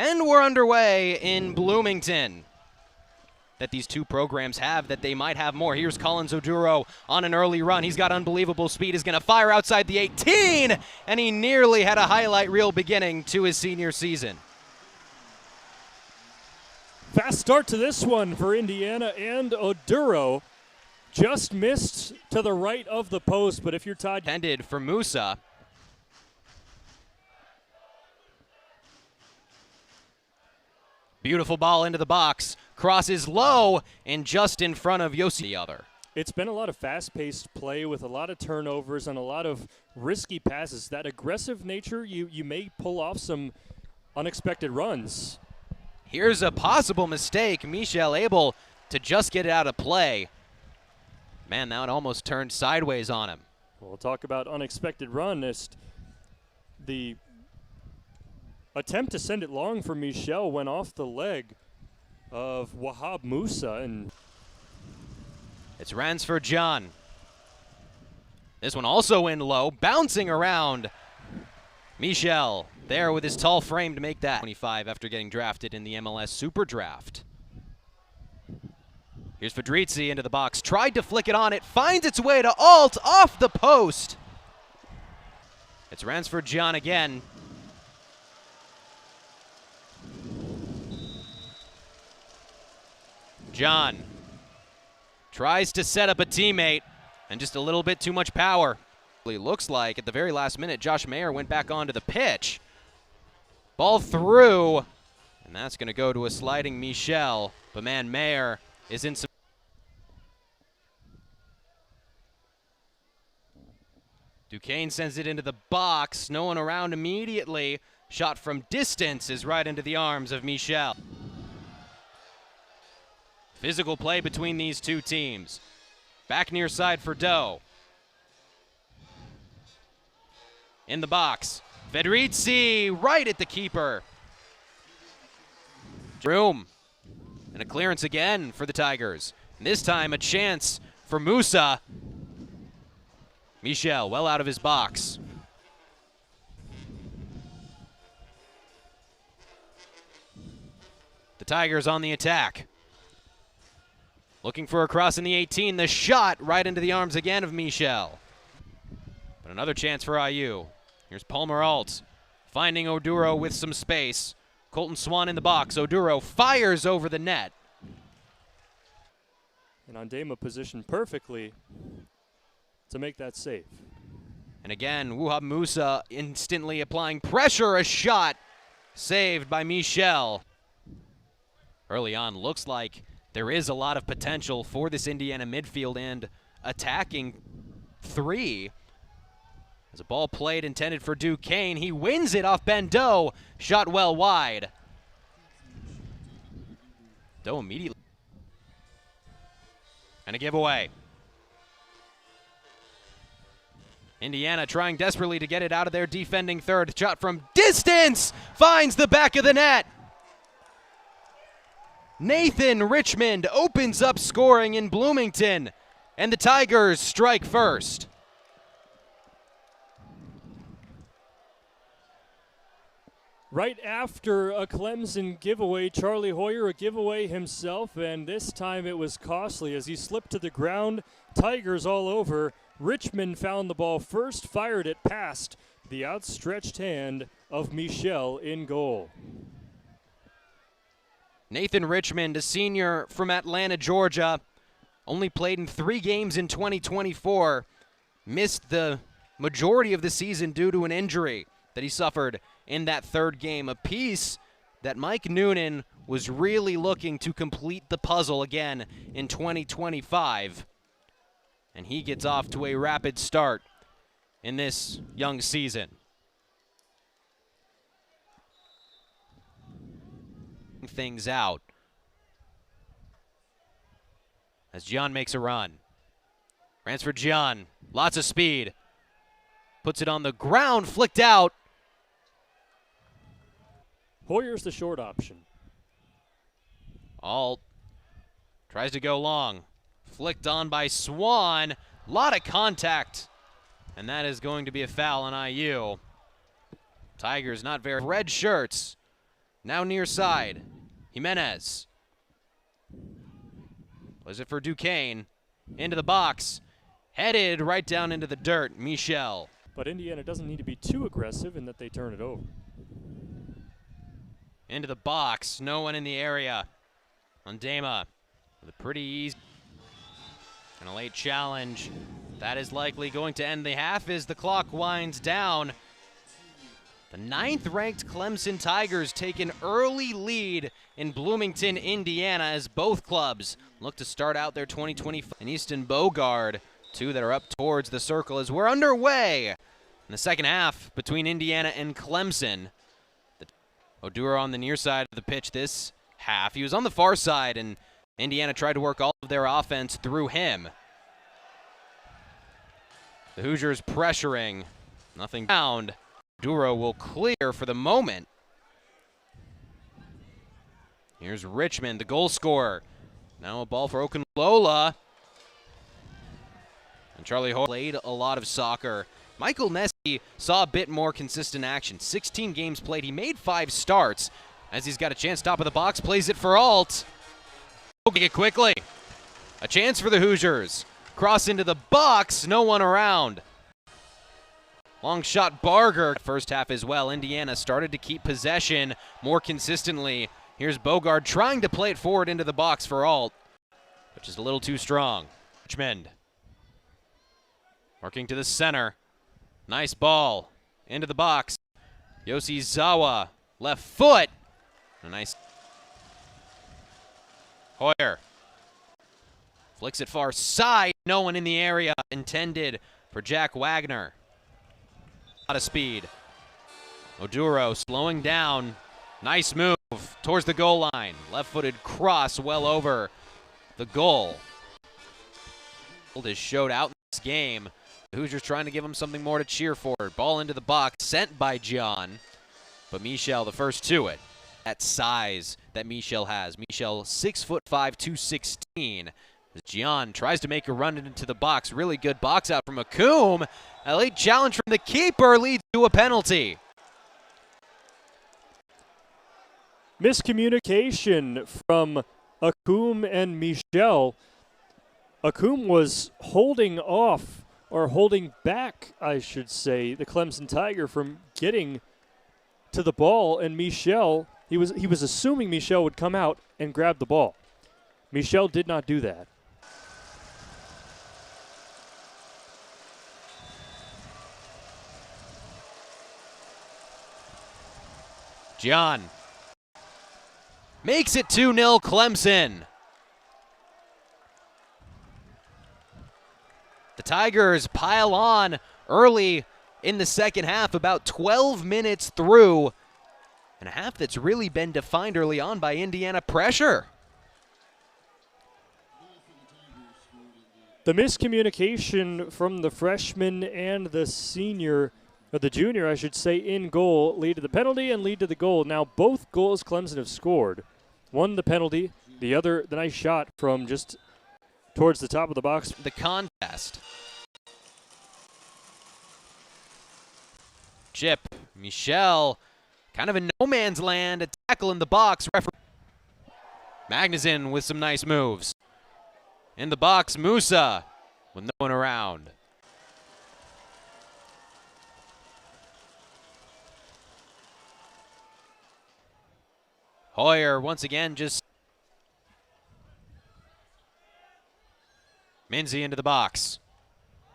And we're underway in Bloomington. That these two programs have, that they might have more. Here's Collins Oduro on an early run. He's got unbelievable speed. He's going to fire outside the 18, and he nearly had a highlight reel beginning to his senior season. Fast start to this one for Indiana, and Oduro just missed to the right of the post, but if you're Todd... Intended for Musa. Beautiful ball into the box. Crosses low and just in front of Yossi the other. It's been a lot of fast-paced play with a lot of turnovers and a lot of risky passes. That aggressive nature, you may pull off some unexpected runs. Here's a possible mistake. Michel able to just get it out of play. Man, that one almost turned sideways on him. We'll talk about unexpected run. The attempt to send it long for Michel went off the leg of Wahab Musa, and it's Ransford John. This one also in low, bouncing around. Michel there with his tall frame to make that 25 after getting drafted in the MLS Super Draft. Here's Fedrizzi into the box, tried to flick it on, it finds its way to Alt off the post. It's Ransford John again. John tries to set up a teammate, and just a little bit too much power. It looks like at the very last minute, Josh Mayer went back onto the pitch. Ball through, and that's going to go to a sliding Michel. But man, Mayer is in some... Duquesne sends it into the box. No one around immediately. Shot from distance is right into the arms of Michel. Physical play between these two teams. Back near side for Doe. In the box. Fedrizzi right at the keeper. Room. And a clearance again for the Tigers. And this time a chance for Musa. Michel well out of his box. The Tigers on the attack. Looking for a cross in the 18. The shot right into the arms again of Michel. But another chance for IU. Here's Palmer Alt finding Oduro with some space. Colton Swan in the box. Oduro fires over the net. And Ondema positioned perfectly to make that save. And again, Wahab Musa instantly applying pressure. A shot saved by Michel. Early on, looks like there is a lot of potential for this Indiana midfield and attacking three. As a ball played intended for Duquesne, he wins it off Ben Doe. Shot well wide. Doe immediately. And a giveaway. Indiana trying desperately to get it out of their defending third. Shot from distance finds the back of the net. Nathan Richmond opens up scoring in Bloomington, and the Tigers strike first. Right after a Clemson giveaway, Charlie Hoyer a giveaway himself, and this time it was costly as he slipped to the ground. Tigers all over. Richmond found the ball first, fired it past the outstretched hand of Michel in goal. Nathan Richmond, a senior from Atlanta, Georgia, only played in 3 games in 2024. Missed the majority of the season due to an injury that he suffered in that third game. A piece that Mike Noonan was really looking to complete the puzzle again in 2025. And he gets off to a rapid start in this young season. Things out as John makes a run. Ransford John, lots of speed. Puts it on the ground, flicked out. Hoyer's the short option. Alt tries to go long. Flicked on by Swan. Lot of contact. And that is going to be a foul on IU. Tigers not very red shirts. Now near side. Jimenez. Was it for Duquesne? Into the box. Headed right down into the dirt. Michel. But Indiana doesn't need to be too aggressive in that they turn it over. Into the box. No one in the area. Ondema with a pretty easy and a late challenge. That is likely going to end the half as the clock winds down. The 9th-ranked Clemson Tigers take an early lead in Bloomington, Indiana, as both clubs look to start out their 2025. And Easton Bogard, two that are up towards the circle as we're underway in the second half between Indiana and Clemson. Oduro on the near side of the pitch this half. He was on the far side, and Indiana tried to work all of their offense through him. The Hoosiers pressuring. Nothing found. Oduro will clear for the moment. Here's Richmond, the goal scorer. Now a ball for Okunlola. And Charlie Hoyer played a lot of soccer. Michael Nessie saw a bit more consistent action. 16 games played. He made 5 starts. As he's got a chance top of the box, plays it for Alt. Take it quickly. A chance for the Hoosiers. Cross into the box, no one around. Long shot Barger. First half as well. Indiana started to keep possession more consistently. Here's Bogard trying to play it forward into the box for Alt, which is a little too strong. Richmond working to the center. Nice ball into the box. Yoshizawa, left foot. A nice Hoyer flicks it far side. No one in the area. Intended for Jack Wagner. A lot of speed. Oduro slowing down. Nice move towards the goal line. Left-footed cross well over the goal. Is showed out in this game. The Hoosiers trying to give him something more to cheer for. Ball into the box, sent by Gian. But Michel the first to it. That size that Michel has. Michel 6'5", 216. As Gian tries to make a run into the box. Really good box out from Akum. A late challenge from the keeper leads to a penalty. Miscommunication from Akum and Michel. Akum was holding off, or holding back, I should say, the Clemson Tiger from getting to the ball, and Michel, he was assuming Michel would come out and grab the ball. Michel did not do that. Gian makes it 2-0 Clemson. The Tigers pile on early in the second half, about 12 minutes through, and a half that's really been defined early on by Indiana pressure. The miscommunication from the freshman and the senior, or the junior, I should say, in goal lead to the penalty and lead to the goal. Now both goals Clemson have scored. One the penalty, the other the nice shot from just towards the top of the box. The contest. Chip, Michel, kind of in no man's land, a tackle in the box. Magnuson with some nice moves. In the box, Musa with no one around. Hoyer once again just Minzy into the box.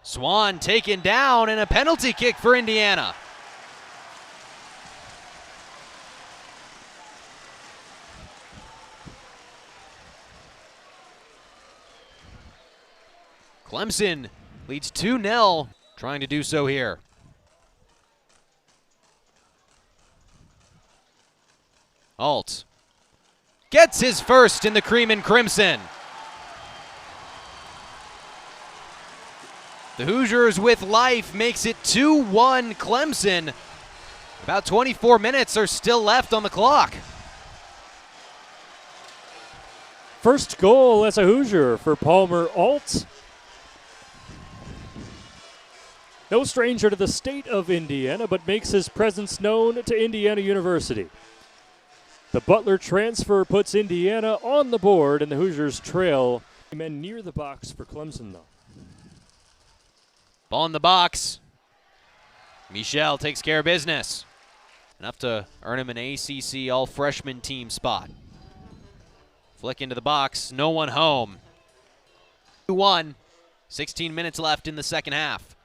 Swan taken down and a penalty kick for Indiana. Clemson leads 2-0, trying to do so here. Alt gets his first in the Cream and Crimson. The Hoosiers with life makes it 2-1 Clemson. About 24 minutes are still left on the clock. First goal as a Hoosier for Palmer Alt. No stranger to the state of Indiana, but makes his presence known to Indiana University. The Butler transfer puts Indiana on the board, and the Hoosiers trail. Men near the box for Clemson, though. Ball in the box. Michel takes care of business. Enough to earn him an ACC all-freshman team spot. Flick into the box, no one home. 2-1, 16 minutes left in the second half.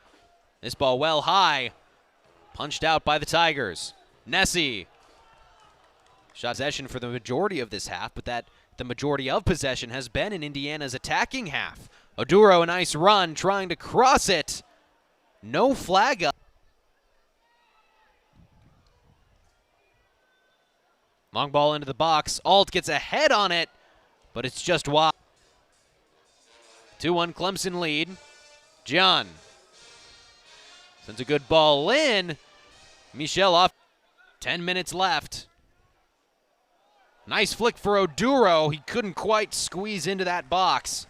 This ball well high, punched out by the Tigers. Nessie. Shot possession for the majority of this half, but the majority of possession has been in Indiana's attacking half. Oduro, a nice run, trying to cross it. No flag up. Long ball into the box. Alt gets a head on it, but it's just wide. 2-1 Clemson lead. John sends a good ball in. Michel off. 10 minutes left. Nice flick for Oduro. He couldn't quite squeeze into that box.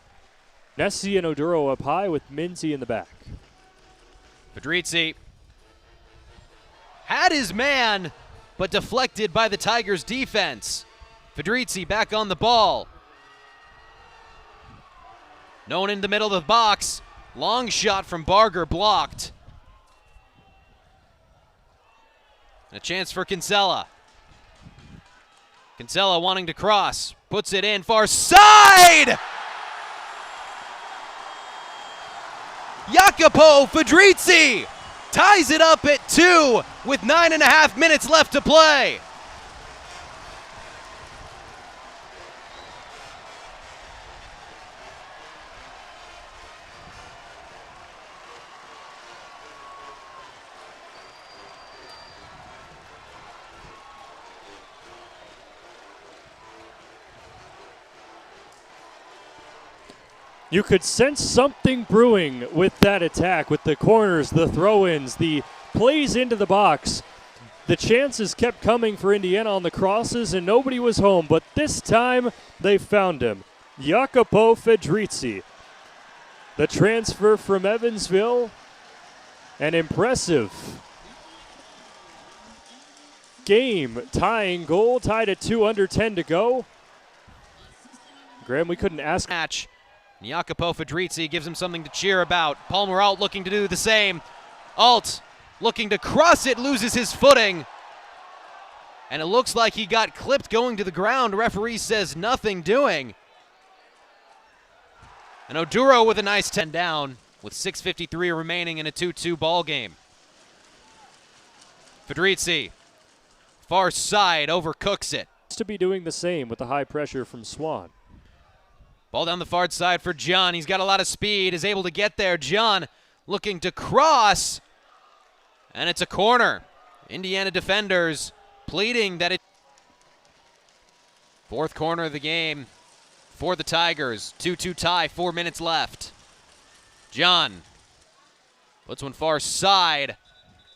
Nessie and Oduro up high with Minzy in the back. Fedrizzi had his man, but deflected by the Tigers' defense. Fedrizzi back on the ball. No one in the middle of the box. Long shot from Barger blocked. A chance for Kinsella. Kinsella wanting to cross. Puts it in far side! Jacopo Fedrizzi ties it up at 2 with 9.5 minutes left to play. You could sense something brewing with that attack, with the corners, the throw-ins, the plays into the box. The chances kept coming for Indiana on the crosses, and nobody was home. But this time, they found him. Jacopo Fedrizzi, the transfer from Evansville. An impressive game-tying goal, tied at 2, under 10 to go. Graham, we couldn't ask. Match. Jacopo Fedrizzi gives him something to cheer about. Palmer Alt looking to do the same. Alt looking to cross it, loses his footing. And it looks like he got clipped going to the ground. Referee says nothing doing. And Oduro with a nice 10 down with 6:53 remaining in a 2-2 ball game. Fedrizzi, far side, overcooks it. To be doing the same with the high pressure from Swan. Ball down the far side for John. He's got a lot of speed, is able to get there. John looking to cross, and it's a corner. Indiana defenders pleading that it. Fourth corner of the game for the Tigers. 2-2 tie, 4 minutes left. John puts one far side,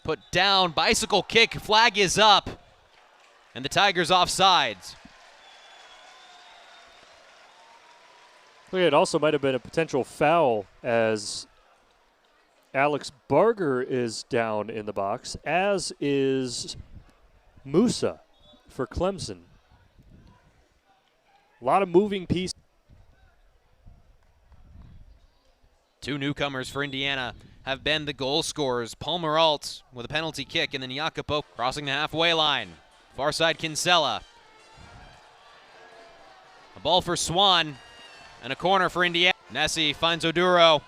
put down, bicycle kick, flag is up, and the Tigers offsides. It also might have been a potential foul as Alex Barger is down in the box, as is Musa for Clemson. A lot of moving pieces. Two newcomers for Indiana have been the goal scorers. Palmer Alt with a penalty kick, and then Jacopo crossing the halfway line. Far side Kinsella. A ball for Swan. And a corner for Indiana. Nessie finds Oduro.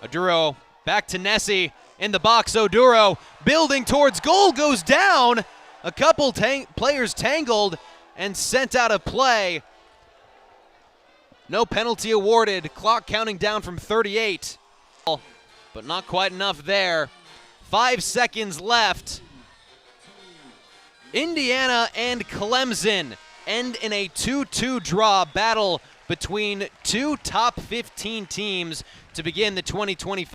Oduro back to Nessie. In the box, Oduro building towards goal, goes down. A couple players tangled and sent out of play. No penalty awarded. Clock counting down from 38. But not quite enough there. 5 seconds left. Indiana and Clemson end in a 2-2 draw battle between two top 15 teams to begin the 2025